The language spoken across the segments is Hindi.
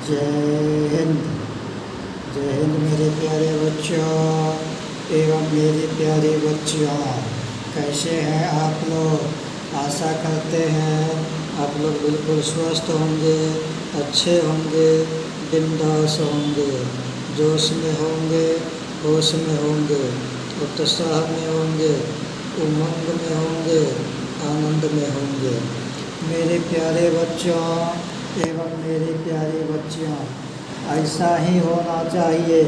जय हिंद। जय हिंद मेरे प्यारे बच्चों एवं मेरी प्यारी बच्चियों। कैसे हैं आप लोग? आशा करते हैं आप लोग बिल्कुल स्वस्थ होंगे, अच्छे होंगे, बिंदास होंगे, जोश में होंगे, होश में होंगे, उत्साह में होंगे, उमंग में होंगे, आनंद में होंगे। मेरे प्यारे बच्चों एवं मेरी प्यारी बच्चियों, ऐसा ही होना चाहिए।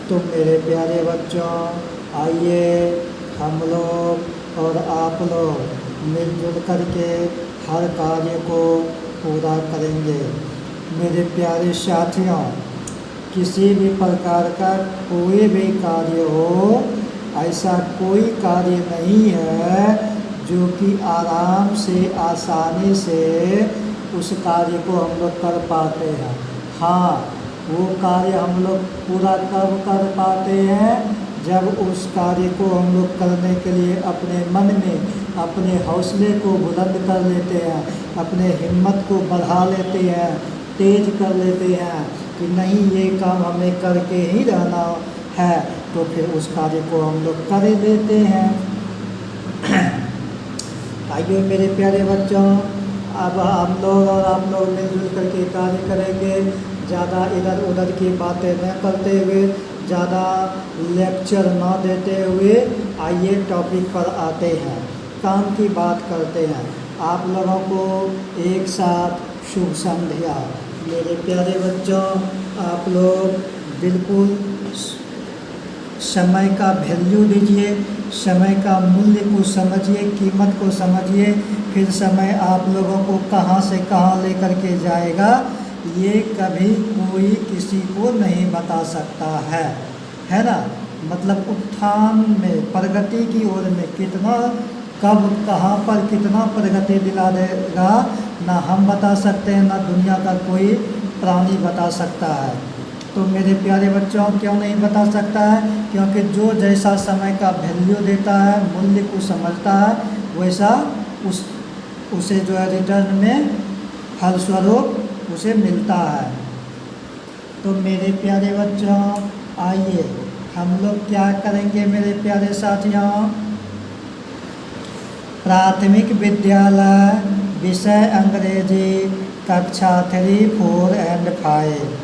तो मेरे प्यारे बच्चों, आइए हम लोग और आप लोग मिलजुल करके हर कार्य को पूरा करेंगे। मेरे प्यारे साथियों, किसी भी प्रकार का कोई भी कार्य हो, ऐसा कोई कार्य नहीं है जो कि आराम से आसानी से उस कार्य को हम लोग कर पाते हैं। हाँ, वो कार्य हम लोग पूरा कब कर पाते हैं? जब उस कार्य को हम लोग करने के लिए अपने मन में अपने हौसले को बुलंद कर लेते हैं, अपने हिम्मत को बढ़ा लेते हैं, तेज कर लेते हैं कि नहीं, ये काम हमें करके ही रहना है, तो फिर उस कार्य को हम लोग कर लेते हैं। आइए मेरे प्यारे बच्चों, अब हम लोग और आप लोग मिलजुल करके कार्य करेंगे। ज़्यादा इधर उधर की बातें न करते हुए, ज़्यादा लेक्चर न देते हुए, आइए टॉपिक पर आते हैं, काम की बात करते हैं। आप लोगों को एक साथ शुभ संध्या। मेरे प्यारे बच्चों, आप लोग बिल्कुल समय का वैल्यू दीजिए, समय का मूल्य को समझिए, कीमत को समझिए। फिर समय आप लोगों को कहाँ से कहाँ लेकर के जाएगा, ये कभी कोई किसी को नहीं बता सकता है ना। मतलब उत्थान में, प्रगति की ओर में कितना, कब, कहाँ पर कितना प्रगति दिला देगा, ना हम बता सकते हैं, ना दुनिया का कोई प्राणी बता सकता है। तो मेरे प्यारे बच्चों, क्यों नहीं बता सकता है? क्योंकि जो जैसा समय का वैल्यू देता है, मूल्य को समझता है, वैसा उसे जो है रिटर्न में फलस्वरूप उसे मिलता है। तो मेरे प्यारे बच्चों, आइए हम लोग क्या करेंगे मेरे प्यारे साथियों। प्राथमिक विद्यालय, विषय अंग्रेजी, कक्षा 3, 4 और 5।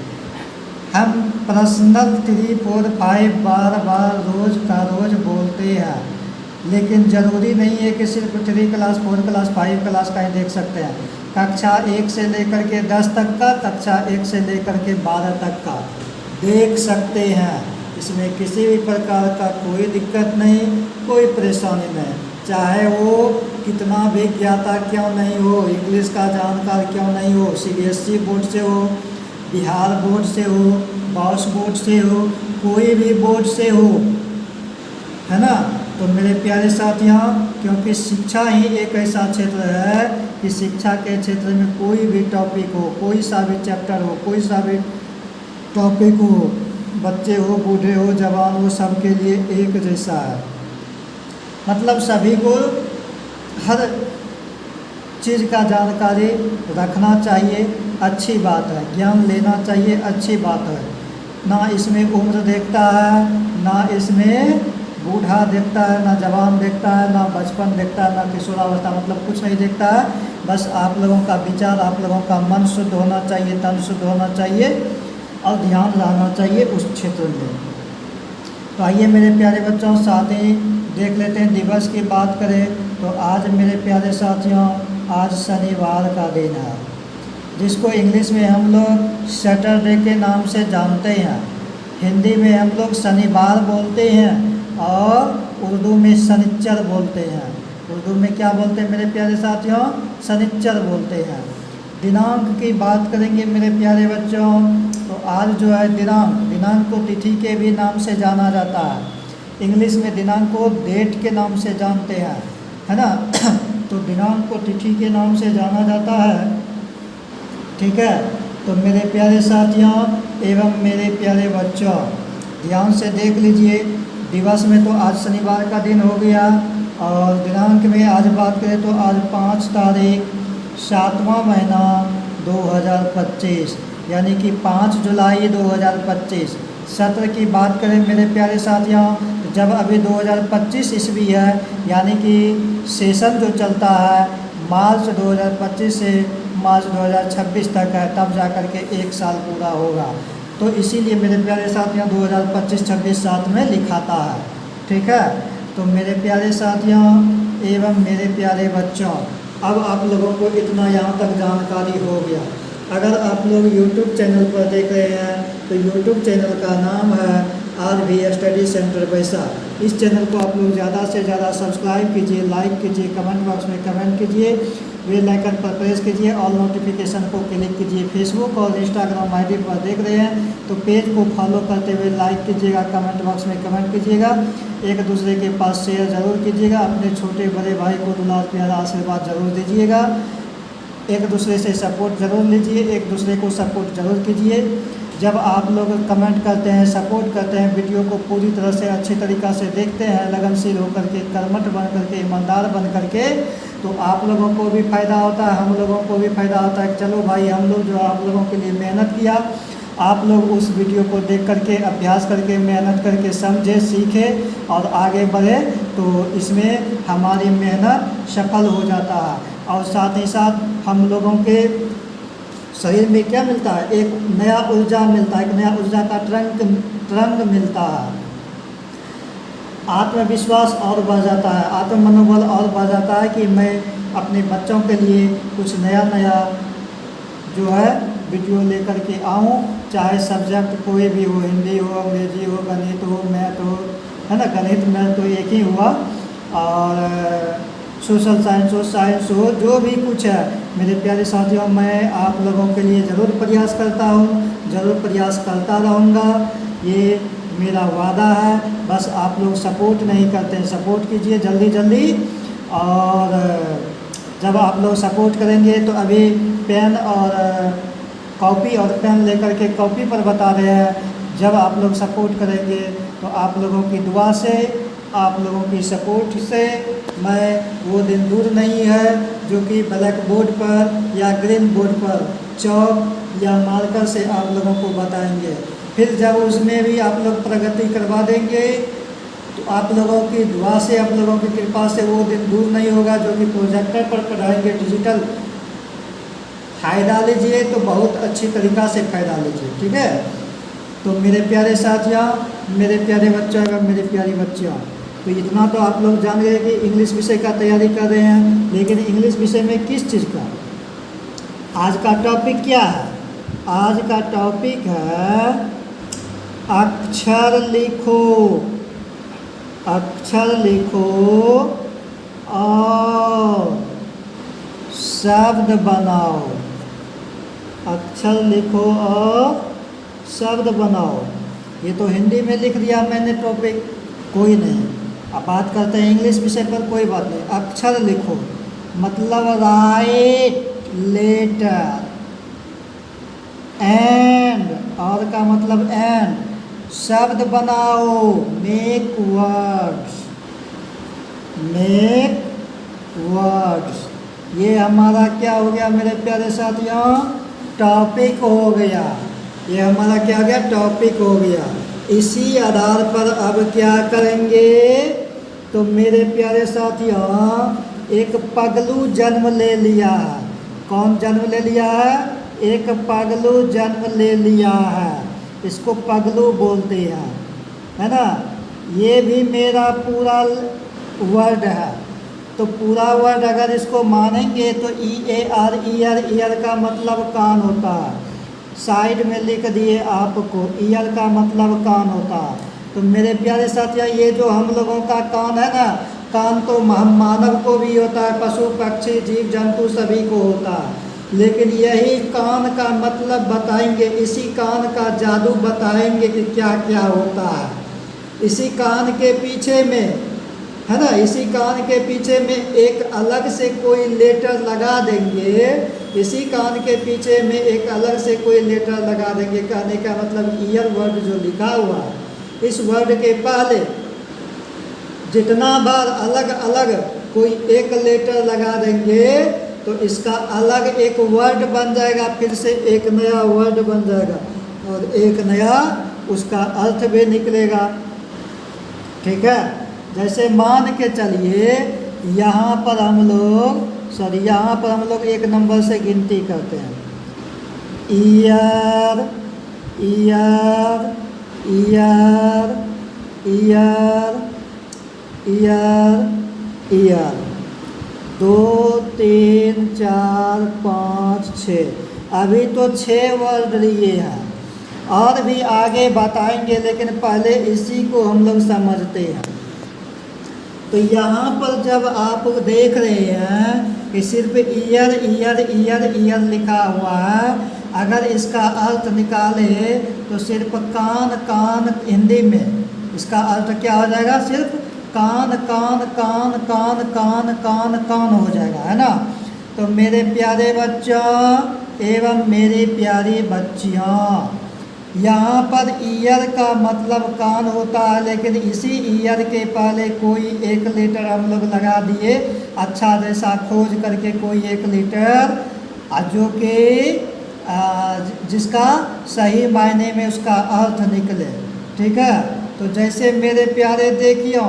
हम पर्सनल 3, 4, 5 बार बार रोज़ का रोज़ बोलते हैं, लेकिन ज़रूरी नहीं है कि सिर्फ 3 क्लास, 4 क्लास, 5 क्लास का ही देख सकते हैं। कक्षा 1 से लेकर के 10 तक का, कक्षा 1 से लेकर के 12 तक का देख सकते हैं। इसमें किसी भी प्रकार का कोई दिक्कत नहीं, कोई परेशानी नहीं। चाहे वो कितना भी ज्ञाता क्यों नहीं हो, इंग्लिश का जानकार क्यों नहीं हो, CBSE बोर्ड से हो, बिहार बोर्ड से हो, बॉस बोर्ड से हो, कोई भी बोर्ड से हो, है ना। तो मेरे प्यारे साथियों, क्योंकि शिक्षा ही एक ऐसा क्षेत्र है कि शिक्षा के क्षेत्र में कोई भी टॉपिक हो, कोई सा भी चैप्टर हो, कोई सा भी टॉपिक हो, बच्चे हो, बूढ़े हो, जवान हो, सबके लिए एक जैसा है। मतलब सभी को हर चीज़ का जानकारी रखना चाहिए, अच्छी बात है। ज्ञान लेना चाहिए, अच्छी बात है। ना इसमें उम्र देखता है, ना इसमें बूढ़ा देखता है, ना जवान देखता है, ना बचपन देखता है, ना किशोरावस्था, मतलब कुछ नहीं देखता है। बस आप लोगों का विचार, आप लोगों का मन शुद्ध होना चाहिए, तन शुद्ध होना चाहिए और ध्यान रहना चाहिए उस क्षेत्र में। तो आइए मेरे प्यारे बच्चों, साथ ही देख लेते हैं। दिवस की बात करें तो आज मेरे प्यारे साथियों, आज शनिवार का दिन है, जिसको इंग्लिश में हम लोग सैटरडे के नाम से जानते हैं। हिंदी में हम लोग शनिवार बोलते हैं और उर्दू में शनिचर बोलते हैं। उर्दू में क्या बोलते हैं मेरे प्यारे साथियों? शनिचर बोलते हैं। दिनांक की बात करेंगे मेरे प्यारे बच्चों, तो आज जो है दिनांक को तिथि के भी नाम से जाना जाता है। इंग्लिश में दिनांक को डेट के नाम से जानते हैं, है ना। तो दिनांक को तिथि के नाम से जाना जाता है, ठीक है। तो मेरे प्यारे साथियों एवं मेरे प्यारे बच्चों, ध्यान से देख लीजिए। दिवस में तो आज शनिवार का दिन हो गया, और दिनांक में आज बात करें तो आज 5 तारीख 7वां महीना 2025 यानी कि 5 जुलाई 2025 सत्र की बात करें मेरे प्यारे साथियों, तो जब अभी 2025 ईस्वी है यानी कि सेशन जो चलता है मार्च 2025 से मार्च 2026 तक है, तब जा कर के 1 साल पूरा होगा। तो इसीलिए मेरे प्यारे साथियों 2025-26 साथ में लिखाता है, ठीक है। तो मेरे प्यारे साथियों एवं मेरे प्यारे बच्चों, अब आप लोगों को इतना यहाँ तक जानकारी हो गया। अगर आप लोग YouTube चैनल पर देख रहे हैं तो YouTube चैनल का नाम है RV स्टडी सेंटर वैसा। इस चैनल को आप लोग ज़्यादा से ज़्यादा सब्सक्राइब कीजिए, लाइक कीजिए, कमेंट बॉक्स में कमेंट कीजिए, बेल आइकन पर प्रेस कीजिए, ऑल नोटिफिकेशन को क्लिक कीजिए। फेसबुक और इंस्टाग्राम आईडी पर देख रहे हैं तो पेज को फॉलो करते हुए लाइक कीजिएगा, कमेंट बॉक्स में कमेंट कीजिएगा, एक दूसरे के पास शेयर ज़रूर कीजिएगा, अपने छोटे बड़े भाई को दुलार प्यारा आशीर्वाद ज़रूर दीजिएगा, एक दूसरे से सपोर्ट ज़रूर लीजिए, एक दूसरे को सपोर्ट ज़रूर कीजिए। जब आप लोग कमेंट करते हैं, सपोर्ट करते हैं, वीडियो को पूरी तरह से अच्छी तरीक़ा से देखते हैं, लगनशील होकर के, कर्मठ बन करके, ईमानदार बन करके, तो आप लोगों को भी फ़ायदा होता है, हम लोगों को भी फ़ायदा होता है। चलो भाई, हम लोग जो आप लोगों के लिए मेहनत किया, आप लोग उस वीडियो को देख करके, अभ्यास करके, मेहनत करके समझे, सीखे और आगे बढ़े, तो इसमें हमारी मेहनत सफल हो जाता है। और साथ ही साथ हम लोगों के शरीर में क्या मिलता है, एक नया ऊर्जा मिलता है, एक नया ऊर्जा का तरंग मिलता है, आत्मविश्वास और बढ़ जाता है, आत्म मनोबल और बढ़ जाता है कि मैं अपने बच्चों के लिए कुछ नया नया जो है वीडियो लेकर के आऊँ, चाहे सब्जेक्ट कोई भी हो, हिंदी हो, अंग्रेजी हो, गणित हो, मैथ हो, है ना, गणित मैथ तो एक ही हुआ, और सोशल साइंस हो, साइंस हो, जो भी कुछ है मेरे प्यारे साथियों, मैं आप लोगों के लिए ज़रूर प्रयास करता हूँ, ज़रूर प्रयास करता रहूँगा, ये मेरा वादा है। बस आप लोग सपोर्ट नहीं करते हैं, सपोर्ट कीजिए जल्दी जल्दी। और जब आप लोग सपोर्ट करेंगे तो अभी पेन और कॉपी और पेन लेकर के कॉपी पर बता रहे हैं, जब आप लोग सपोर्ट करेंगे तो आप लोगों की दुआ से, आप लोगों की सपोर्ट से मैं वो दिन दूर नहीं है जो कि ब्लैक बोर्ड पर या ग्रीन बोर्ड पर चौक या मार्कर से आप लोगों को बताएंगे। फिर जब उसमें भी आप लोग प्रगति करवा देंगे तो आप लोगों की दुआ से, आप लोगों की कृपा से वो दिन दूर नहीं होगा जो कि प्रोजेक्टर पर पढ़ाएंगे, डिजिटल। फ़ायदा लीजिए तो बहुत अच्छी तरीक़ा से फ़ायदा लीजिए, ठीक है। तो मेरे प्यारे साथियों, मेरे प्यारे बच्चों एवं मेरी प्यारी बच्चियों, तो इतना तो आप लोग जान गए कि इंग्लिश विषय का तैयारी कर रहे हैं, लेकिन इंग्लिश विषय में किस चीज़ का आज का टॉपिक क्या है? आज का टॉपिक है अक्षर लिखो, अक्षर लिखो और शब्द बनाओ, अक्षर लिखो और शब्द बनाओ। ये तो हिंदी में लिख दिया मैंने टॉपिक, कोई नहीं। अब बात करते हैं इंग्लिश विषय पर, कोई बात नहीं। अक्षर लिखो मतलब राइट लेटर, एंड और का मतलब एंड, शब्द बनाओ मेक वर्ड्स, मेक वर्ड्स। ये हमारा क्या हो गया मेरे प्यारे साथियों? टॉपिक हो गया। ये हमारा क्या हो गया? टॉपिक हो गया। इसी आधार पर अब क्या करेंगे तो मेरे प्यारे साथियों एक पगलू जन्म ले लिया है। कौन जन्म ले लिया है? एक पगलू जन्म ले लिया है, इसको पगलू बोलते हैं, है ना। ये भी मेरा पूरा वर्ड है, तो पूरा वर्ड अगर इसको मानेंगे तो EAR, ईयर का मतलब कान होता है। साइड में लिख दिए आपको, ईयर का मतलब कान होता है। तो मेरे प्यारे साथियों ये जो हम लोगों का कान है ना, कान तो मानव को भी होता है, पशु पक्षी जीव जंतु सभी को होता है, लेकिन यही कान का मतलब बताएंगे, इसी कान का जादू बताएंगे कि क्या क्या होता है। इसी कान के पीछे में, है ना, इसी कान के पीछे में एक अलग से कोई लेटर लगा देंगे, इसी कान के पीछे में एक अलग से कोई लेटर लगा देंगे। कहने का मतलब ईयर वर्ड जो लिखा हुआ है, इस वर्ड के पहले जितना बार अलग अलग कोई एक लेटर लगा देंगे तो इसका अलग एक वर्ड बन जाएगा, फिर से एक नया वर्ड बन जाएगा और एक नया उसका अर्थ भी निकलेगा। ठीक है, जैसे मान के चलिए यहाँ पर हम लोग एक नंबर से गिनती करते हैं। Year year year year year year 2 3 4 5 6। अभी तो 6 वर्ड लिए हैं, और भी आगे बताएंगे, लेकिन पहले इसी को हम लोग समझते हैं। तो यहाँ पर जब आप देख रहे हैं कि सिर्फ ईयर ईयर ईयर ईयर लिखा हुआ है, अगर इसका अर्थ निकाले तो सिर्फ कान कान, हिंदी में इसका अर्थ क्या हो जाएगा? सिर्फ कान कान कान कान कान कान कान हो जाएगा, है ना। तो मेरे प्यारे बच्चों एवं मेरी प्यारी बच्चियों, यहाँ पर ईयर का मतलब कान होता है, लेकिन इसी ईयर के पहले कोई एक लेटर हम लोग लगा दिए, अच्छा जैसा खोज करके कोई एक लेटर जो कि जिसका सही मायने में उसका अर्थ निकले। ठीक है, तो जैसे मेरे प्यारे देखियो,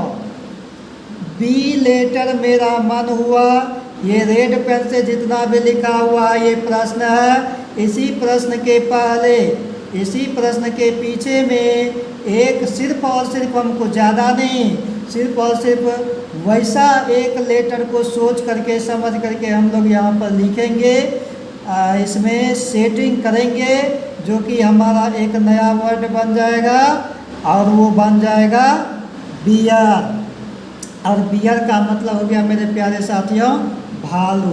बी लेटर मेरा मन हुआ, ये रेड पेन से जितना भी लिखा हुआ है ये प्रश्न है। इसी प्रश्न के पहले, इसी प्रश्न के पीछे में एक सिर्फ और सिर्फ, हमको ज़्यादा नहीं, सिर्फ और सिर्फ वैसा एक लेटर को सोच करके समझ करके हम लोग यहाँ पर लिखेंगे, इसमें सेटिंग करेंगे, जो कि हमारा एक नया वर्ड बन जाएगा, और वो बन जाएगा बियर। और बियर का मतलब हो गया मेरे प्यारे साथियों भालू।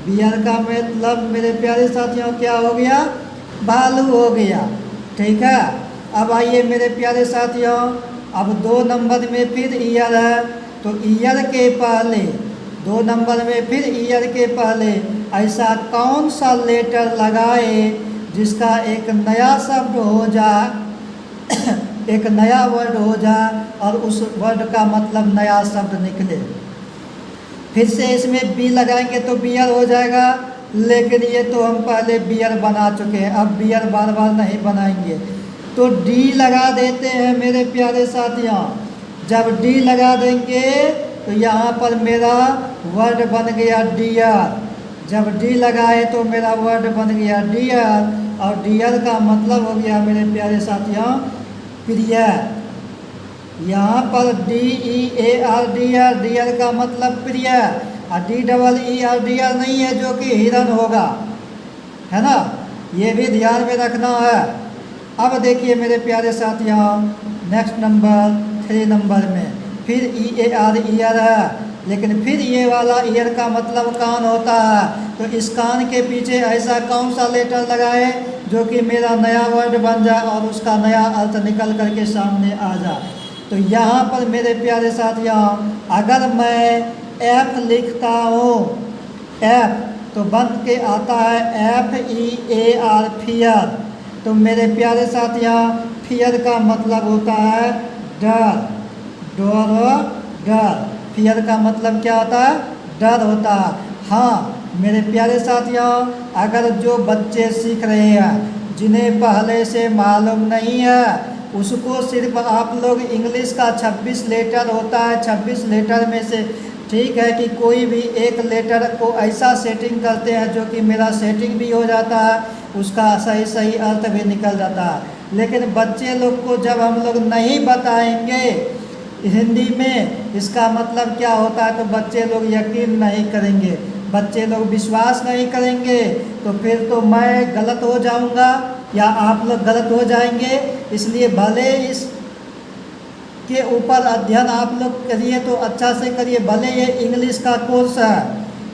बियर का मतलब मेरे प्यारे साथियों क्या हो गया? भालू हो गया। ठीक है, अब आइए मेरे प्यारे साथियों, अब 2 नंबर में फिर ईयर है, तो ईयर के पहले 2 नंबर में फिर ईयर के पहले ऐसा कौन सा लेटर लगाए जिसका एक नया शब्द हो जाए, एक नया वर्ड हो जाए और उस वर्ड का मतलब नया शब्द निकले। फिर से इसमें बी लगाएंगे तो बियर हो जाएगा, लेकिन ये तो हम पहले बियर बना चुके हैं, अब बियर बार बार नहीं बनाएंगे, तो डी लगा देते हैं मेरे प्यारे साथियों। जब डी लगा देंगे तो यहाँ पर मेरा वर्ड बन गया डियर। जब डी लगाए तो मेरा वर्ड बन गया डियर, और डियर का मतलब हो गया मेरे प्यारे साथियों प्रिय। यहाँ पर DEAR डियर, डियर का मतलब प्रिय, और DEER डियर नहीं है जो कि हिरन होगा, है ना, ये भी ध्यान में रखना है। अब देखिए मेरे प्यारे साथियों, नेक्स्ट नंबर 3 नंबर में फिर EAR ईयर है, लेकिन फिर ये वाला ईयर का मतलब कान होता है, तो इस कान के पीछे ऐसा कौन सा लेटर लगाए जो कि मेरा नया वर्ड बन जाए और उसका नया अर्थ निकल करके सामने आ जाए। तो यहाँ पर मेरे प्यारे साथियों, अगर मैं F लिखता हूँ, F तो बन के आता है FEAR फियर। तो मेरे प्यारे साथियों, फियर का मतलब होता है डर, डर। फियर का मतलब क्या होता है? डर होता है। हाँ मेरे प्यारे साथियों, अगर जो बच्चे सीख रहे हैं जिन्हें पहले से मालूम नहीं है, उसको सिर्फ आप लोग इंग्लिश का 26 लेटर होता है, 26 लेटर में से ठीक है कि कोई भी एक लेटर को ऐसा सेटिंग करते हैं जो कि मेरा सेटिंग भी हो जाता है, उसका सही सही अर्थ भी निकल जाता है। लेकिन बच्चे लोग को जब हम लोग नहीं बताएंगे हिंदी में इसका मतलब क्या होता है, तो बच्चे लोग यकीन नहीं करेंगे, बच्चे लोग विश्वास नहीं करेंगे, तो फिर तो मैं गलत हो जाऊंगा या आप लोग गलत हो जाएंगे। इसलिए भले इस के ऊपर अध्ययन आप लोग करिए तो अच्छा से करिए, भले ये इंग्लिश का कोर्स है,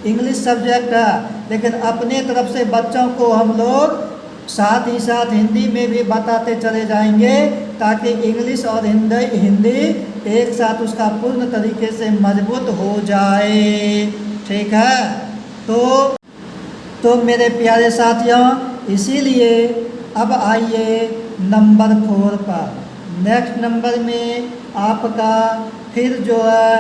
इंग्लिश सब्जेक्ट है, लेकिन अपने तरफ से बच्चों को हम लोग साथ ही साथ हिंदी में भी बताते चले जाएंगे, ताकि इंग्लिश और हिंदी एक साथ उसका पूर्ण तरीके से मजबूत हो जाए। ठीक है, तो मेरे प्यारे साथियों, इसीलिए अब आइए नंबर 4 पर। नेक्स्ट नंबर में आपका फिर जो है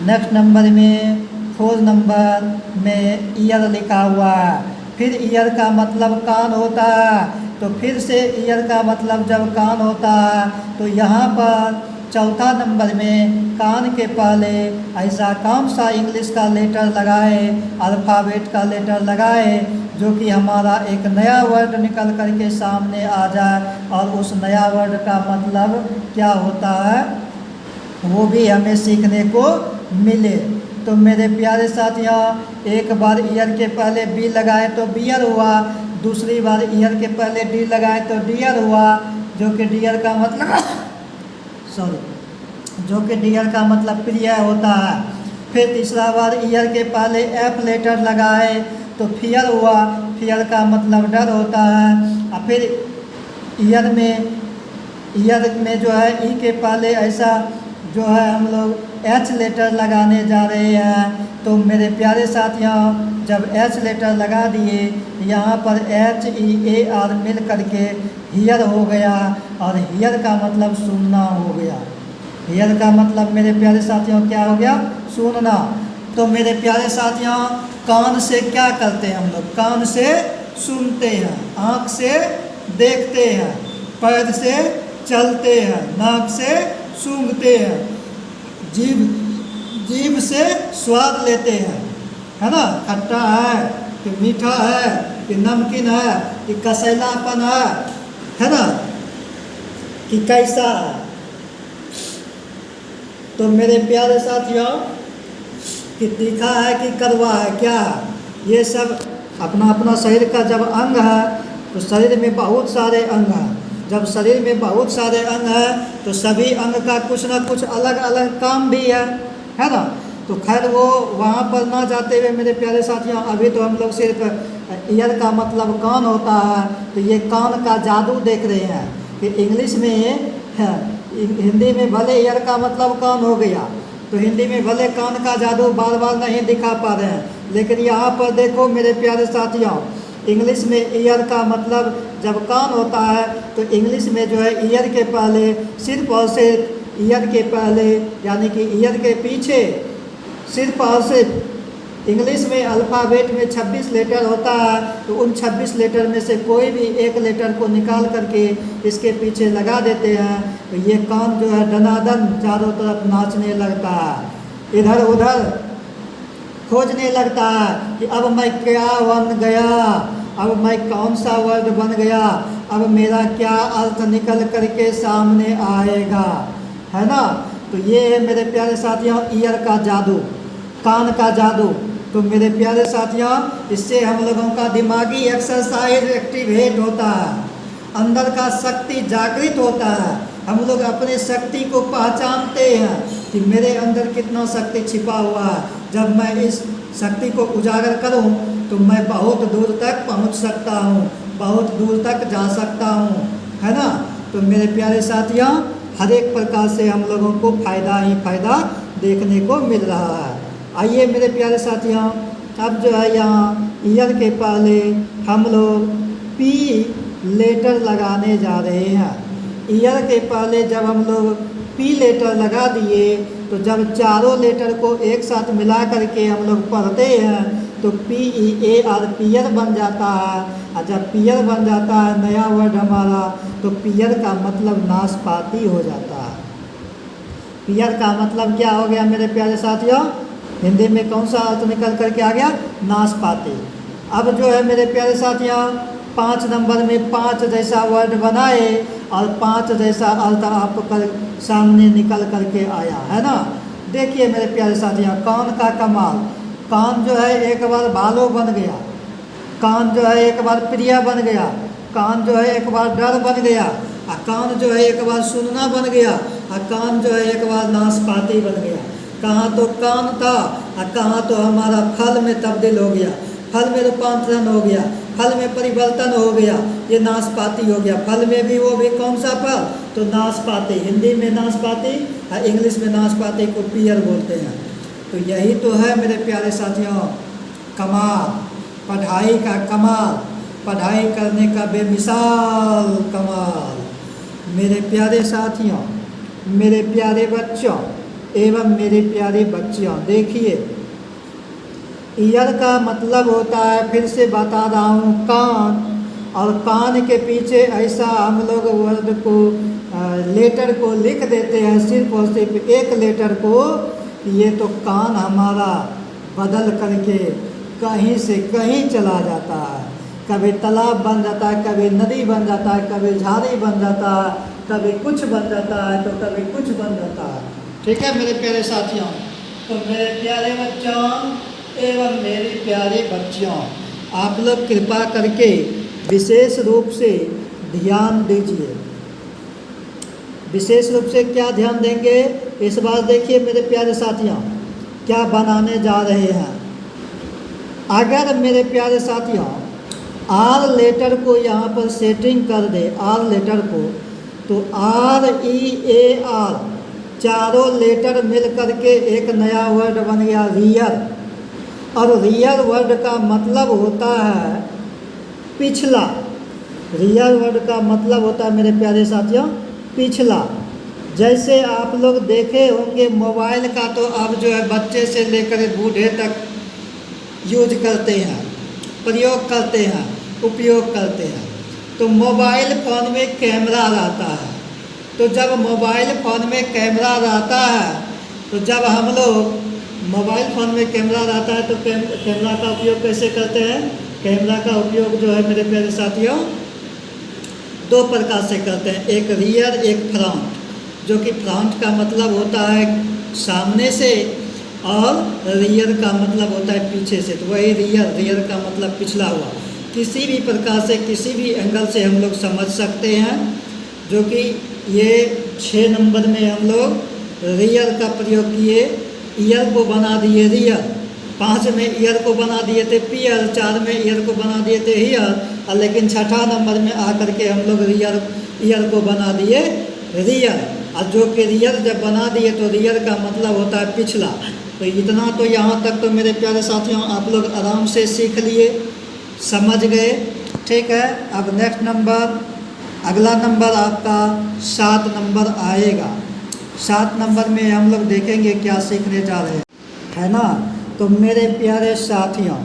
नेक्स्ट नंबर में 4 नंबर में ईयर लिखा हुआ है। फिर ईयर का मतलब कान होता है, तो फिर से ईयर का मतलब जब कान होता है तो यहाँ पर चौथा नंबर में कान के पहले ऐसा कौन सा इंग्लिश का लेटर लगाए, अल्फ़ाबेट का लेटर लगाए जो कि हमारा एक नया वर्ड निकल कर के सामने आ जाए और उस नया वर्ड का मतलब क्या होता है वो भी हमें सीखने को मिले। तो मेरे प्यारे साथियों, एक बार ईयर के पहले बी लगाए तो बियर हुआ, दूसरी बार ईयर के पहले डी लगाए तो डियर हुआ, जो कि डियर का मतलब जो कि डियर का मतलब प्रिय होता है। फिर तीसरा बार ईयर के पहले एफ लेटर लगाए तो फियर हुआ, फियर का मतलब डर होता है। और फिर ईयर में जो है ई के पहले ऐसा जो है हम लोग एच लेटर लगाने जा रहे हैं। तो मेरे प्यारे साथियों, जब एच लेटर लगा दिए यहाँ पर HEAR मिल करके हियर हो गया और हियर का मतलब सुनना हो गया। हियर का मतलब मेरे प्यारे साथियों क्या हो गया? सुनना। तो मेरे प्यारे साथियों, कान से क्या करते हैं हम लोग? कान से सुनते हैं, आँख से देखते हैं, पैर से चलते हैं, नाक से सूंघते हैं, जीभ से स्वाद लेते हैं, है ना? खट्टा है कि मीठा है कि नमकीन है कि कसैलापन है ना, कि कैसा है। तो मेरे प्यारे साथियों, कि तीखा है कि कड़वा है, क्या है? ये सब अपना अपना शरीर का जब अंग है तो शरीर में बहुत सारे अंग हैं। जब शरीर में बहुत सारे अंग हैं तो सभी अंग का कुछ ना कुछ अलग अलग काम भी है ना। तो खैर वो वहाँ पर ना जाते हुए मेरे प्यारे साथियों, अभी तो हम लोग सिर्फ ईयर का मतलब कान होता है, तो ये कान का जादू देख रहे हैं कि इंग्लिश में है, हिंदी में भले ईयर का मतलब कान हो गया, तो हिंदी में भले कान का जादू बार बार नहीं दिखा पा रहे हैं, लेकिन यहाँ पर देखो मेरे प्यारे साथियों, इंग्लिश में ईयर का मतलब जब कान होता है तो इंग्लिश में जो है ईयर के पहले सिर्फ और सिर्फ ईयर के पहले यानी कि ईयर के पीछे सिर्फ और सिर्फ इंग्लिश में अल्फ़ाबेट में 26 लेटर होता है, तो उन 26 लेटर में से कोई भी एक लेटर को निकाल करके इसके पीछे लगा देते हैं, तो ये कान जो है दनादन चारों तरफ नाचने लगता है, इधर उधर खोजने लगता है कि अब मैं क्या बन गया, अब मैं कौन सा वर्ड बन गया, अब मेरा क्या अर्थ निकल करके सामने आएगा, है ना। तो ये है मेरे प्यारे साथियों ईयर का जादू, कान का जादू। तो मेरे प्यारे साथियों, इससे हम लोगों का दिमागी एक्सरसाइज एक्टिवेट होता है, अंदर का शक्ति जागृत होता है, हम लोग अपने शक्ति को पहचानते हैं कि मेरे अंदर कितना शक्ति छिपा हुआ है। जब मैं इस शक्ति को उजागर करूं तो मैं बहुत दूर तक पहुंच सकता हूं, बहुत दूर तक जा सकता हूं, है ना। तो मेरे प्यारे साथियों, हर एक प्रकार से हम लोगों को फ़ायदा ही फ़ायदा देखने को मिल रहा है। आइए मेरे प्यारे साथियों, अब जो है यहाँ ईयर के पहले हम लोग पी लेटर लगाने जा रहे हैं। ईयर के पहले जब हम लोग पी लेटर लगा दिए तो जब चारों लेटर को एक साथ मिला करके हम लोग पढ़ते हैं तो PEAR पियर बन जाता है। और जब पियर बन जाता है नया वर्ड हमारा, तो पियर का मतलब नाशपाती हो जाता है। पियर का मतलब क्या हो गया मेरे प्यारे साथियों? हिंदी में कौन सा अर्थ निकल करके आ गया? नाशपाती। अब जो है मेरे प्यारे साथियों, 5 नंबर में 5 जैसा वर्ड बनाए और 5 जैसा अर्थ आपके सामने निकल करके आया, है ना। देखिए मेरे प्यारे साथियों, कान का कमाल। कान जो है एक बार भालू बन गया, कान जो है एक बार प्रिय बन गया, कान जो है एक बार डर बन गया, और कान जो है एक बार सुनना बन गया, और कान जो है एक बार नाशपाती बन गया। कहाँ तो कान था और कहाँ तो हमारा फल में तब्दील हो गया, फल में रूपांतरण हो गया, फल में परिवर्तन हो गया, ये नाशपाती हो गया। फल में भी वो भी कौन सा फल? तो नाशपाती। हिंदी में नाशपाती और इंग्लिश में नाशपाती को पियर बोलते हैं। तो यही तो है मेरे प्यारे साथियों कमाल, पढ़ाई का कमाल, पढ़ाई करने का बेमिसाल कमाल। मेरे प्यारे साथियों, मेरे प्यारे बच्चों एवं मेरे प्यारे बच्चियों, देखिए ईयर का मतलब होता है, फिर से बता रहा हूँ, कान। और कान के पीछे ऐसा हम लोग वर्ड को लेटर को लिख देते हैं, सिर्फ और सिर्फ एक लेटर को। ये तो कान हमारा बदल करके कहीं से कहीं चला जाता है। कभी तालाब बन जाता है, कभी नदी बन जाता है, कभी झाड़ी बन जाता है, कभी कुछ बन जाता है तो कभी कुछ बन जाता है। ठीक है मेरे प्यारे साथियों। तो मेरे प्यारे बच्चों एवं मेरी प्यारी बच्चियों, आप लोग कृपा करके विशेष रूप से ध्यान दीजिए। विशेष रूप से क्या ध्यान देंगे इस बार देखिए मेरे प्यारे साथियों, क्या बनाने जा रहे हैं। अगर मेरे प्यारे साथियों आर लेटर को यहाँ पर सेटिंग कर दे, आर लेटर को, तो REAR चारों लेटर मिल करके एक नया वर्ड बन गया, रियर। और रियर वर्ड का मतलब होता है पिछला। रियर वर्ड का मतलब होता है मेरे प्यारे साथियों पिछला। जैसे आप लोग देखे होंगे मोबाइल का तो अब जो है बच्चे से लेकर बूढ़े तक यूज करते हैं, प्रयोग करते हैं, उपयोग करते हैं। तो मोबाइल फ़ोन में कैमरा रहता है। तो जब मोबाइल फ़ोन में कैमरा रहता है, तो जब हम लोग मोबाइल फ़ोन में कैमरा रहता है तो कैमरा का उपयोग कैसे करते हैं। कैमरा का उपयोग जो है मेरे प्यारे साथियों दो प्रकार से करते हैं, एक रियर एक फ्रंट। जो कि फ्रंट का मतलब होता है सामने से और रियर का मतलब होता है पीछे से। तो वही रियर का मतलब पिछला हुआ। किसी भी प्रकार से किसी भी एंगल से हम लोग समझ सकते हैं। जो कि ये 6 नंबर में हम लोग रियर का प्रयोग किए, ईयर को बना दिए रियर, 5 में ईयर को बना दिए थे पियर, 4 में ईयर को बना दिए थे हियर, और लेकिन 6ठा नंबर में आकर के हम लोग ईयर को बना दिए रियर। और जो कि रियर जब बना दिए तो रियर का मतलब होता है पिछला। तो इतना तो यहाँ तक तो मेरे प्यारे साथियों आप लोग आराम से सीख लिए, समझ गए। ठीक है, अब नेक्स्ट नंबर, अगला नंबर आपका 7 नंबर आएगा। 7 नंबर में हम लोग देखेंगे क्या सीखने जा रहे हैं, है ना। तो मेरे प्यारे साथियों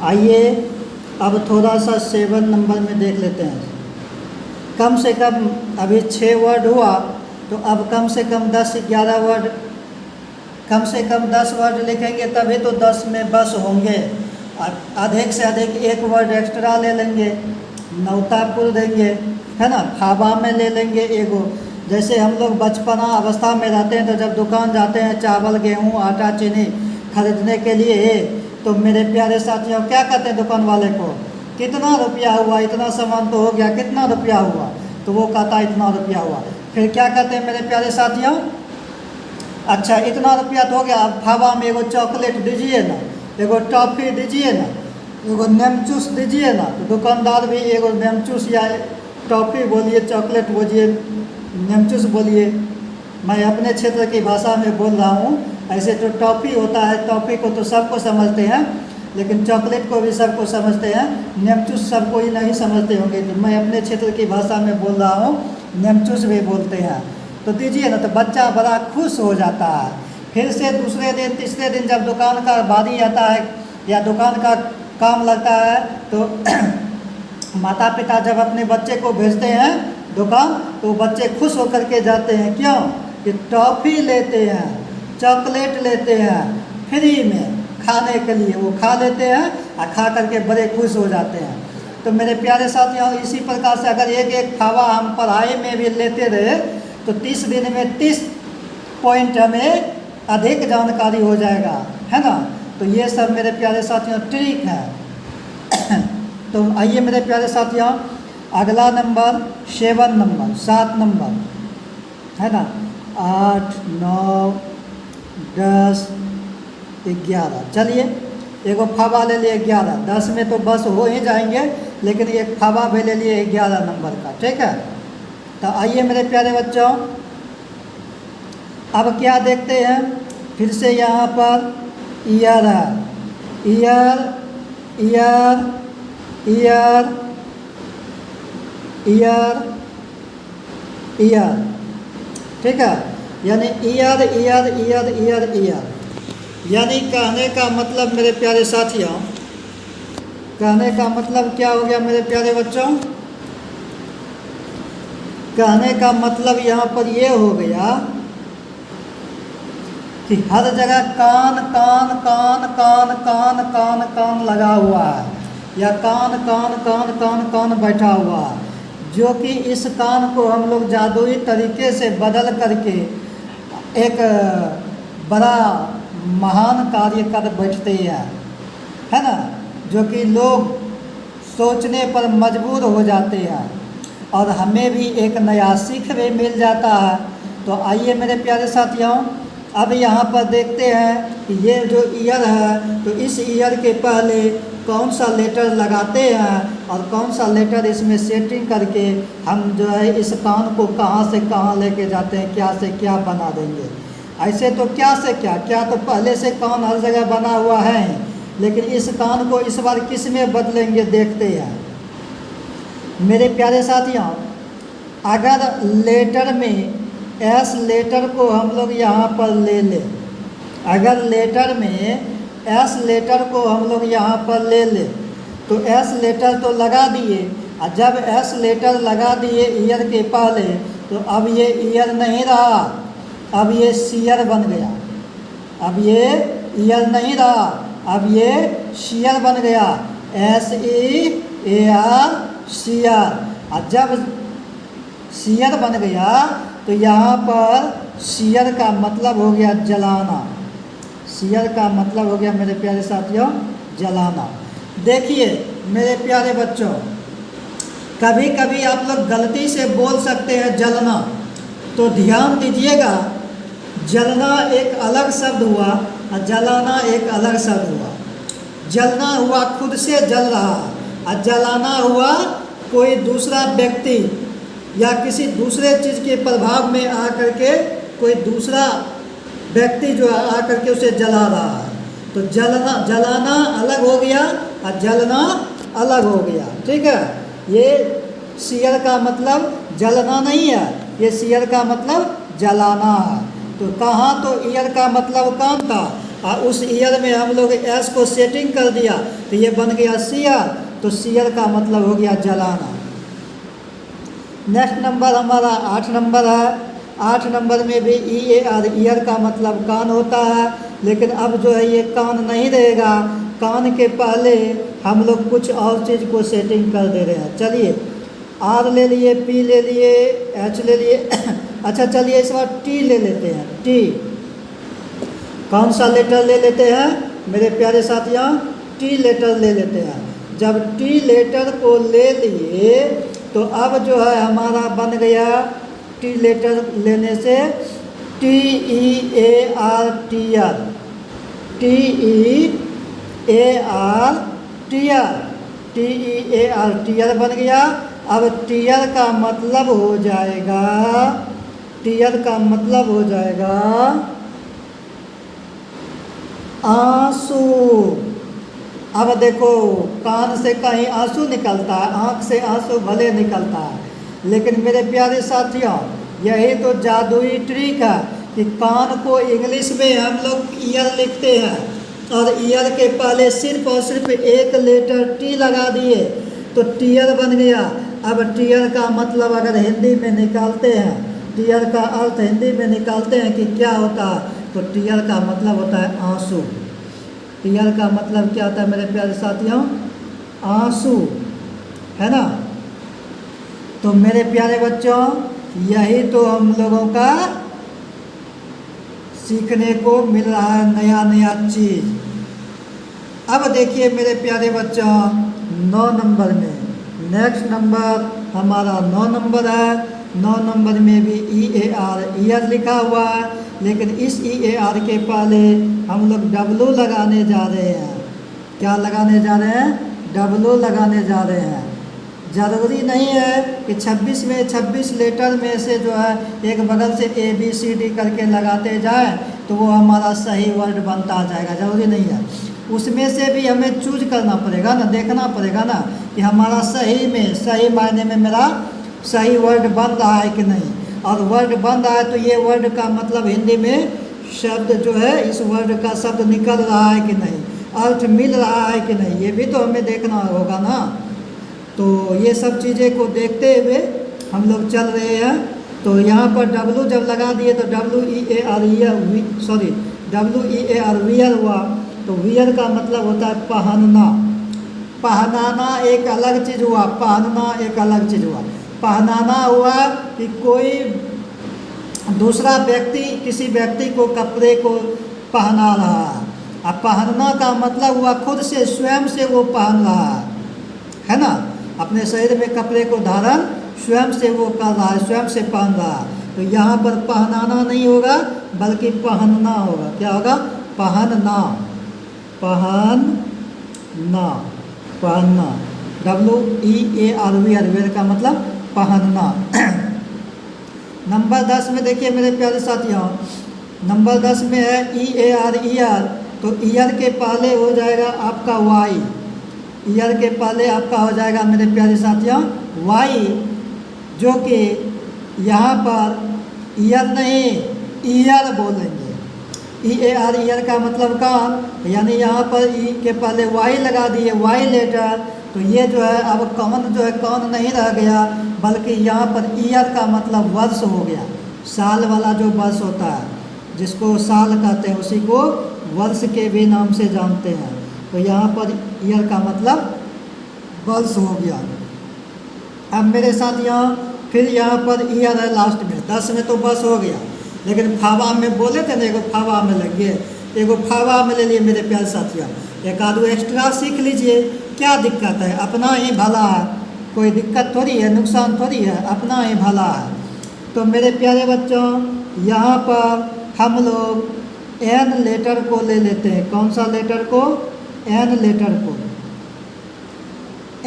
आइए अब थोड़ा सा 7 नंबर में देख लेते हैं। कम से कम अभी 6 वर्ड हुआ, तो अब कम से कम 10-11 वर्ड, कम से कम 10 वर्ड लिखेंगे तभी तो 10 में बस होंगे। अधिक से अधिक एक वर्ड एक्स्ट्रा ले लेंगे, नौतापुर देंगे, है ना, खाबा में ले लेंगे एगो। जैसे हम लोग बचपना अवस्था में रहते हैं तो जब दुकान जाते हैं चावल गेहूँ आटा चीनी खरीदने के लिए, तो मेरे प्यारे साथियों क्या कहते हैं दुकान वाले को, कितना रुपया हुआ, इतना सामान तो हो गया, कितना रुपया हुआ, तो वो कहता है इतना रुपया हुआ। फिर क्या कहते हैं मेरे प्यारे साथियों, अच्छा इतना रुपया तो हो गया, अब खाबा में एगो चॉकलेट दीजिए ना, एगो टॉफ़ी दीजिए ना, एगो नेमचूस दीजिए ना। तो दुकानदार भी एगो नेमचूस या टॉफ़ी बोलिए, चॉकलेट बोलिए, नेमचूस बोलिए, मैं अपने क्षेत्र की भाषा में बोल रहा हूँ। ऐसे जो टॉफ़ी होता है, टॉफ़ी को तो सबको समझते हैं, लेकिन चॉकलेट को भी सबको समझते हैं, नेमचूस सबको ही नहीं समझते होंगे। तो मैं अपने क्षेत्र की भाषा में बोल रहा हूँ, नेमचूस भी बोलते हैं। तो दीजिए ना, तो बच्चा बड़ा खुश हो जाता है। फिर से दूसरे दिन तीसरे दिन जब दुकान का बारी आता है या दुकान का काम लगता है, तो माता पिता जब अपने बच्चे को भेजते हैं दुकान, तो बच्चे खुश होकर के जाते हैं। क्यों कि टॉफ़ी लेते हैं, चॉकलेट लेते हैं फ्री में खाने के लिए, वो खा लेते हैं और खा करके बड़े खुश हो जाते हैं। तो मेरे प्यारे साथियों इसी प्रकार से अगर एक एक फावा हम पढ़ाई में भी लेते रहे तो 30 दिन में 30 पॉइंट हमें अधिक जानकारी हो जाएगा, है ना। तो ये सब मेरे प्यारे साथियों ट्रिक है। तो आइए मेरे प्यारे साथियों अगला नंबर 7 नंबर, 7 नंबर, है ना। 8, 9, 10, 11, चलिए एगो फावा ले लिए 11। 10 में तो बस हो ही जाएंगे, लेकिन एक फावा भी ले लिए 11 नंबर का, ठीक है। तो आइए मेरे प्यारे बच्चों अब क्या देखते हैं, फिर से यहाँ पर ईयर है, year year year year year, ठीक है। यानी year year year year year. यानी कहने का मतलब मेरे प्यारे साथियों, कहने का मतलब क्या हो गया मेरे प्यारे बच्चों? कहने का मतलब यहाँ पर ये हो गया कि हर जगह कान कान कान कान कान कान कान लगा हुआ है, या कान कान कान कान कान बैठा हुआ है, जो कि इस कान को हम लोग जादुई तरीके से बदल करके एक बड़ा महान कार्य कर बैठते हैं, है ना, जो कि लोग सोचने पर मजबूर हो जाते हैं और हमें भी एक नया सीख भी मिल जाता है। तो आइए मेरे प्यारे साथियों, अब यहाँ पर देखते हैं कि ये जो ईयर है, तो इस ईयर के पहले कौन सा लेटर लगाते हैं और कौन सा लेटर इसमें सेटिंग करके हम जो है इस कान को कहाँ से कहाँ लेके जाते हैं, क्या से क्या बना देंगे। ऐसे तो क्या से क्या, क्या तो पहले से कान हर जगह बना हुआ है, लेकिन इस कान को इस बार किस में बदलेंगे देखते हैं मेरे प्यारे साथियों। अगर लेटर में एस लेटर को हम लोग यहाँ पर ले लें, अगर लेटर में एस लेटर को हम लोग यहाँ पर ले लें, तो एस लेटर तो लगा दिए, और जब एस लेटर लगा दिए ईयर के पहले, तो अब ये ईयर नहीं रहा, अब ये सीयर बन गया। अब ये ईयर नहीं रहा, अब ये सीयर बन गया, SEAR सीयर। और जब सीयर बन गया तो यहाँ पर सीयर का मतलब हो गया जलाना, सीयर का मतलब हो गया मेरे प्यारे साथियों जलाना। देखिए मेरे प्यारे बच्चों, कभी कभी आप लोग गलती से बोल सकते हैं जलना, तो ध्यान दीजिएगा, जलना एक अलग शब्द हुआ और जलाना एक अलग शब्द हुआ। जलना हुआ खुद से जल रहा, और जलाना हुआ कोई दूसरा व्यक्ति या किसी दूसरे चीज़ के प्रभाव में आ करके कोई दूसरा व्यक्ति जो आ करके उसे जला रहा है। तो जलाना अलग हो गया और जलना अलग हो गया, ठीक है। ये सीयर का मतलब जलना नहीं है, ये सीयर का मतलब जलाना है। तो कहाँ तो ईयर का मतलब कान था, और उस ईयर में हम लोग एस को सेटिंग कर दिया तो ये बन गया सीयर, तो सीयर का मतलब हो गया जलाना। नेक्स्ट नंबर हमारा 8 नंबर है। 8 नंबर में भी EAR ईयर का मतलब कान होता है, लेकिन अब जो है ये कान नहीं रहेगा, कान के पहले हम लोग कुछ और चीज़ को सेटिंग कर दे रहे हैं। चलिए R ले लिए, P ले लिए, H ले लिए अच्छा चलिए इस बार T ले लेते हैं। T कौन सा लेटर ले लेते हैं मेरे प्यारे साथियों? T लेटर ले लेते हैं। जब T लेटर को ले लिए तो अब जो है हमारा बन गया T लेटर लेने से TEAR tear, TEAR tear, TEAR tear बन गया। अब टीयर का मतलब हो जाएगा, टीयर का मतलब हो जाएगा आंसू। अब देखो कान से कहीं आंसू निकलता है, आँख से आंसू भले निकलता है, लेकिन मेरे प्यारे साथियों यही तो जादुई ट्रिक है कि कान को इंग्लिश में हम लोग ईयर लिखते हैं और ईयर के पहले सिर्फ और सिर्फ एक लेटर टी लगा दिए तो टीयर बन गया। अब टीयर का मतलब अगर हिंदी में निकालते हैं, टीयर का अर्थ हिंदी में निकालते हैं कि क्या होता है, तो टीयर का मतलब होता है आंसू। टीयर का मतलब क्या होता है मेरे प्यारे साथियों? आंसू, है ना। तो मेरे प्यारे बच्चों यही तो हम लोगों का सीखने को मिल रहा है, नया नया चीज़। अब देखिए मेरे प्यारे बच्चों 9 नंबर में, नेक्स्ट नंबर हमारा 9 नंबर है। 9 नंबर में भी EAR ईयर लिखा हुआ है, लेकिन इस EAR के पहले हम लोग W लगाने जा रहे हैं। क्या लगाने जा रहे हैं? W लगाने जा रहे हैं। ज़रूरी नहीं है कि 26 में 26 लेटर में से जो है एक बगल से ABCD करके लगाते जाएं तो वो हमारा सही वर्ड बनता जाएगा, ज़रूरी नहीं है। उसमें से भी हमें चूज करना पड़ेगा ना, देखना पड़ेगा ना कि हमारा सही में, सही मायने में मेरा सही वर्ड बन रहा है कि नहीं। और वर्ड बन रहा है तो ये वर्ड का मतलब हिंदी में शब्द जो है इस वर्ड का शब्द निकल रहा है कि नहीं, अर्थ मिल रहा है कि नहीं, ये भी तो हमें देखना होगा ना। तो ये सब चीज़ें को देखते हुए हम लोग चल रहे हैं। तो यहाँ पर W जब लगा दिए तो WEAR वियर हुआ। तो वियर का मतलब होता है पहनना। पहनाना एक अलग चीज़ हुआ, पहनना एक अलग चीज़ हुआ। पहनाना हुआ कि कोई दूसरा व्यक्ति किसी व्यक्ति को कपड़े को पहना रहा है। अब पहनना का मतलब हुआ खुद से स्वयं से वो पहन रहा है ना, अपने शरीर में कपड़े को धारण स्वयं से वो कर रहा है, स्वयं से पहन रहा है। तो यहाँ पर पहनाना नहीं होगा बल्कि पहनना होगा। क्या होगा? पहनना, पहनना, पहनना। WEAR वेयर का मतलब पहनना। नंबर 10 में देखिए मेरे प्यारे साथियों, नंबर 10 में है EAR। तो ईयर के पहले हो जाएगा आपका वाई, ईयर के पहले आपका हो जाएगा मेरे प्यारे साथियों वाई, जो कि यहाँ पर ईयर नहीं ईयर बोलेंगे। EAR ईयर का मतलब कान, यानी यहाँ पर ई के पहले वाई लगा दिए, वाई लेटर। तो ये जो है अब कौन जो है कौन नहीं रह गया, बल्कि यहाँ पर ईयर का मतलब वर्ष हो गया। साल वाला जो वर्ष होता है, जिसको साल कहते हैं, उसी को वर्ष के भी नाम से जानते हैं। तो यहाँ पर ईयर का मतलब वर्ष हो गया। अब मेरे साथ यहाँ फिर यहाँ पर ईयर है लास्ट में। 10 में तो बस हो गया, लेकिन फावा में बोले थे ना, एगो फावा में लग गए, एगो फावा में ले लिए मेरे प्यारे साथियों। एक आधो एक्स्ट्रा सीख लीजिए, क्या दिक्कत है, अपना ही भला है, कोई दिक्कत थोड़ी है, नुकसान थोड़ी है, अपना ही भला है। तो मेरे प्यारे बच्चों, यहाँ पर हम लोग एन लेटर को ले लेते हैं। कौन सा लेटर को? एन लेटर को।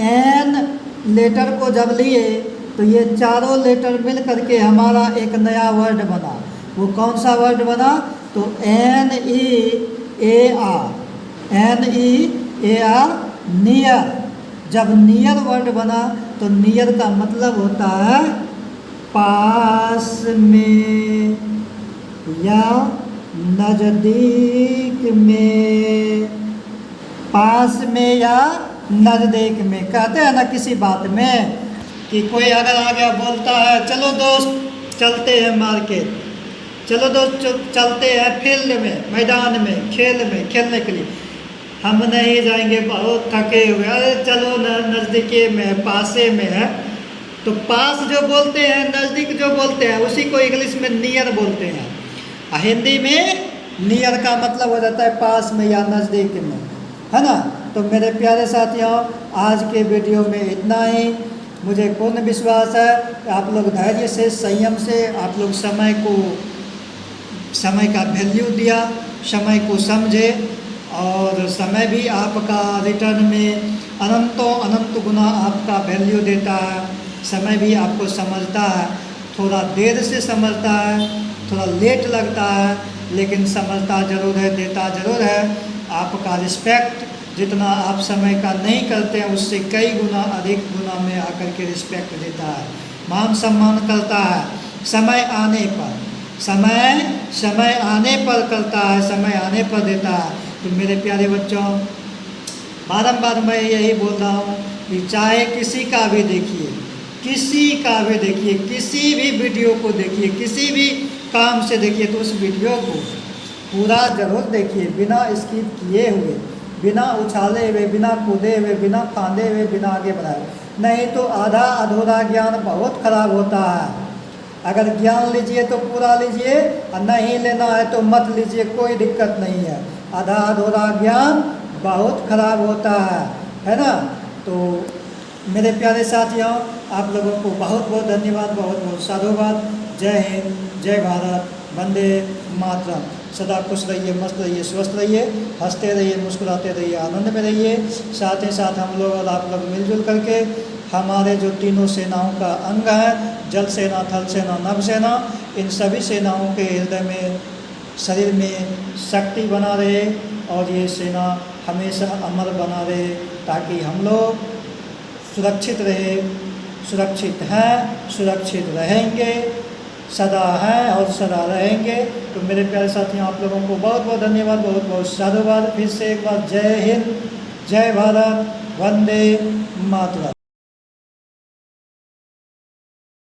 एन लेटर को जब लिए तो ये चारों लेटर मिल करके हमारा एक नया वर्ड बना। वो कौन सा वर्ड बना? तो NEAR, NEAR नियर। जब नियर वर्ड बना तो नियर का मतलब होता है पास में या नज़दीक में, पास में या नज़दीक में। कहते हैं ना किसी बात में कि कोई अगर आ गया बोलता है चलो दोस्त चलते हैं मार्केट, चलो दोस्त चलते हैं फील्ड में, मैदान में, खेल में खेलने के लिए। हम नहीं जाएंगे, बहुत थके हुए। अरे चलो नज़दीकी में, पासे में है। तो पास जो बोलते हैं, नज़दीक जो बोलते हैं, उसी को इंग्लिश में नियर बोलते हैं। हिंदी में नियर का मतलब हो जाता है पास में या नज़दीक में, है ना। तो मेरे प्यारे साथियों, आज के वीडियो में इतना ही। मुझे पूर्ण विश्वास है कि आप लोग धैर्य से, संयम से आप लोग समय का वैल्यू दिया, समय को समझे, और समय भी आपका रिटर्न में अनंत गुना आपका वैल्यू देता है। समय भी आपको समझता है, थोड़ा देर से समझता है, थोड़ा लेट लगता है, लेकिन समझता ज़रूर है, देता ज़रूर है। आपका रिस्पेक्ट जितना आप समय का नहीं करते हैं, उससे कई गुना अधिक गुना में आकर के रिस्पेक्ट देता है, मान सम्मान करता है। समय आने पर, समय आने पर करता है, समय आने पर देता है। तो मेरे प्यारे बच्चों, बारंबार मैं यही बोल रहा हूँ कि चाहे किसी का भी देखिए, किसी का भी देखिए, किसी भी वीडियो को देखिए, किसी भी काम से देखिए, तो उस वीडियो को पूरा ज़रूर देखिए, बिना स्किप किए हुए, बिना उछाले हुए, बिना कूदे हुए, बिना फांदे हुए, बिना आगे बढ़ाए। नहीं तो आधा अधूरा ज्ञान बहुत खराब होता है। अगर ज्ञान लीजिए तो पूरा लीजिए, और नहीं लेना है तो मत लीजिए, कोई दिक्कत नहीं है। आधा अधूरा ज्ञान बहुत खराब होता है ना। तो मेरे प्यारे साथियों, आप लोगों को बहुत बहुत धन्यवाद, बहुत बहुत साधुवाद। जय हिंद, जय भारत, वंदे मातरम। सदा खुश रहिए, मस्त रहिए, स्वस्थ रहिए, हंसते रहिए, मुस्कुराते रहिए, आनंद में रहिए। साथ ही साथ हम लोग और आप लोग मिलजुल करके हमारे जो तीनों सेनाओं का अंग है, जल सेना, थल सेना, नभ सेना, इन सभी सेनाओं के हृदय में, शरीर में शक्ति बना रहे, और ये सेना हमेशा अमर बना रहे, ताकि हम लोग सुरक्षित रहे, सुरक्षित हैं, सुरक्षित रहेंगे, सदा हैं और सदा रहेंगे। तो मेरे प्यारे साथियों, आप लोगों को बहुत बहुत धन्यवाद, बहुत बहुत साधुवाद। फिर से एक बार जय हिंद, जय भारत, वंदे मातरम।